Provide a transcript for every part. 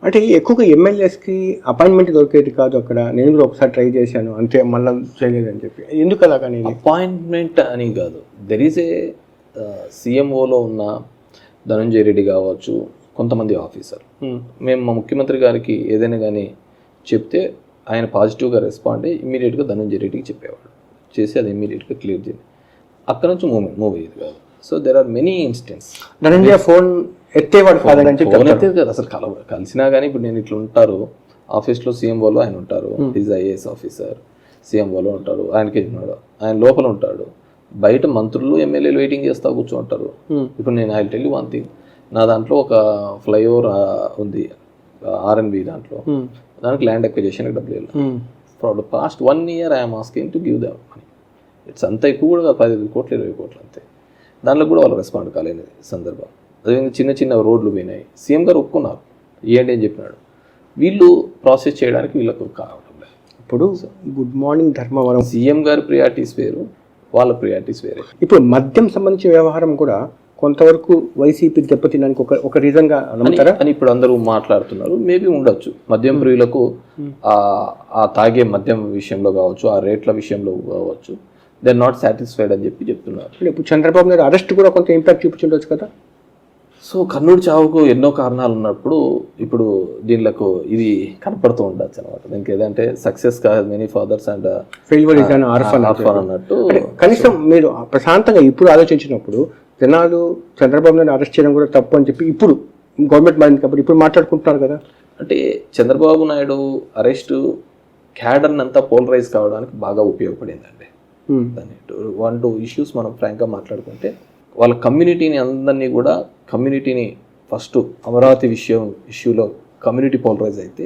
అంటే ఎక్కువగా ఎమ్మెల్యేస్కి అపాయింట్మెంట్ దొరికేది కాదు అక్కడ. నేను కూడా ఒకసారి ట్రై చేశాను అంతే, మళ్ళీ చేయలేదని చెప్పి. ఎందుకు అలాగా? నేను అపాయింట్మెంట్ అని కాదు, దెర్ ఈజ్ ఏ సీఎంఓలో ఉన్న ధనంజయ రెడ్డి కావచ్చు, కొంతమంది ఆఫీసర్, మేము మా ముఖ్యమంత్రి గారికి ఏదైనా కానీ చెప్తే ఆయన పాజిటివ్గా రెస్పాండ్ అయ్యి ఇమీడియట్గా ధనంజయ రెడ్డికి చెప్పేవాడు, చేసి అది ఇమీడియట్గా క్లియర్ చేయండి. అక్కడ నుంచి మూవ్ అయ్యేది కాదు. So there are many instances. Dhananjaya phone ఎత్తేవాడు కాదని చెప్పి ఫోన్ ఎత్తేది కదా అసలు. కలిసినా కానీ ఇప్పుడు నేను ఇట్లా ఉంటారు ఆఫీస్లో, సీఎంఓలో ఆయన ఉంటారు, ఈజ్ ఐఏఎస్ ఆఫీసర్, సీఎంఓలో ఉంటారు, ఆయనకి ఉన్నాడు, ఆయన లోపల ఉంటాడు, బయట మంత్రులు ఎమ్మెల్యేలు వెయిటింగ్ చేస్తా కూర్చోంటారు. ఇప్పుడు నేను I tell you one thing, నా దాంట్లో ఒక ఫ్లైఓవర్ ఉంది ఆర్ఎన్బి దాంట్లో, దానికి ల్యాండ్ అక్విజిషన్కి డబ్బులు వెళ్ళాలి. For the past 1 year I'm asking to give the money. It's అంత ఎక్కువ కూడా 15 కోట్లు 20 కోట్లు అంతే. దాంట్లో కూడా వాళ్ళు రెస్పాండ్ కాలేని సందర్భం. అదేవిధంగా చిన్న చిన్న రోడ్లు పోయినాయి, సీఎం గారు ఒప్పుకున్నారు, ఏంటి అని చెప్పినాడు. వీళ్ళు ప్రాసెస్ చేయడానికి వీళ్ళకు కావడం లేదు. ఇప్పుడు గుడ్ మార్నింగ్ ధర్మవరం సీఎం గారి ప్రియారిటీస్ వేరు, వాళ్ళ ప్రియారిటీస్ వేరే. ఇప్పుడు మద్యం సంబంధించిన వ్యవహారం కూడా కొంతవరకు వైసీపీ దెబ్బతినడానికి ఒక రీజన్గా నమ్ముతారా అని ఇప్పుడు అందరూ మాట్లాడుతున్నారు. మేబీ ఉండొచ్చు, మద్యం ప్రియులకు ఆ తాగే మద్యం విషయంలో కావచ్చు, ఆ రేట్ల విషయంలో కావచ్చు, దే ఆర్ నాట్ సాటిస్ఫైడ్ అని చెప్పి చెప్తున్నారు. ఇప్పుడు చంద్రబాబు నాయుడు అరెస్ట్ కూడా కొంత ఇంపాక్ట్ చూపించుండొచ్చు కదా. సో కర్నూలు చావుకు ఎన్నో కారణాలు ఉన్నప్పుడు ఇప్పుడు దీనిలకు ఇది కనపడుతూ ఉండొచ్చు అనమాట. దీనికి ఏదంటే సక్సెస్ కాదు many fathers and failure is an orphan అన్నట్టు. కనీసం మీరు ప్రశాంతంగా ఇప్పుడు ఆలోచించినప్పుడు జనాలు చంద్రబాబు నాయుడు అరెస్ట్ చేయడం కూడా తప్పు అని చెప్పి ఇప్పుడు గవర్నమెంట్ మారింది కాబట్టి ఇప్పుడు మాట్లాడుకుంటున్నారు కదా. అంటే చంద్రబాబు నాయుడు అరెస్టు క్యాడర్ని అంతా పోలరైజ్ కావడానికి బాగా ఉపయోగపడిందండి. దాన్ని 1-2 ఇష్యూస్ మనం ఫ్రాంక్గా మాట్లాడుకుంటే, వాళ్ళ కమ్యూనిటీని అందరినీ కూడా కమ్యూనిటీని ఫస్ట్ అమరావతి ఇష్యూలో కమ్యూనిటీ పోలరైజ్ అయితే,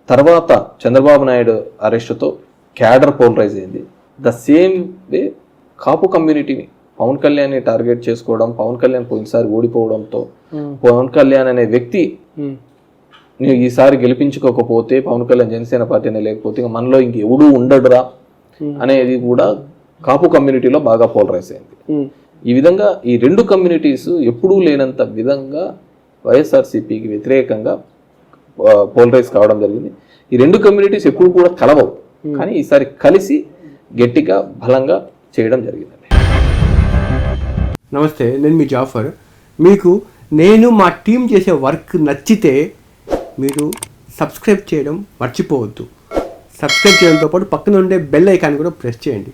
తర్వాత చంద్రబాబు నాయుడు అరెస్టుతో క్యాడర్ పోలరైజ్ అయింది. ద సేమ్ వే కాపు కమ్యూనిటీని పవన్ కళ్యాణ్ని టార్గెట్ చేసుకోవడం, పవన్ కళ్యాణ్ పోయినసారి ఓడిపోవడంతో పవన్ కళ్యాణ్ అనే వ్యక్తి నువ్వు ఈసారి గెలిపించుకోకపోతే పవన్ కళ్యాణ్ జనసేన పార్టీనే లేకపోతే ఇంకా మనలో ఇంక ఎవడూ ఉండడురా అనేది కూడా కాపు కమ్యూనిటీలో బాగా పోలరైజ్ అయింది. ఈ విధంగా ఈ 2 కమ్యూనిటీస్ ఎప్పుడూ లేనంత విధంగా వైఎస్ఆర్సీపీకి వ్యతిరేకంగా పోలరైజ్ కావడం జరిగింది. ఈ 2 కమ్యూనిటీస్ ఎప్పుడు కూడా కలవవు, కానీ ఈసారి కలిసి గట్టిగా బలంగా చేయడం జరిగిందండి. నమస్తే, నేను మీ జాఫర్. మీకు నేను మా టీం చేసే వర్క్ నచ్చితే మీరు సబ్స్క్రైబ్ చేయడం మర్చిపోవద్దు. సబ్స్క్రైబ్ చేయడంతో పాటు పక్కన ఉండే బెల్ ఐకాన్ కూడా ప్రెస్ చేయండి.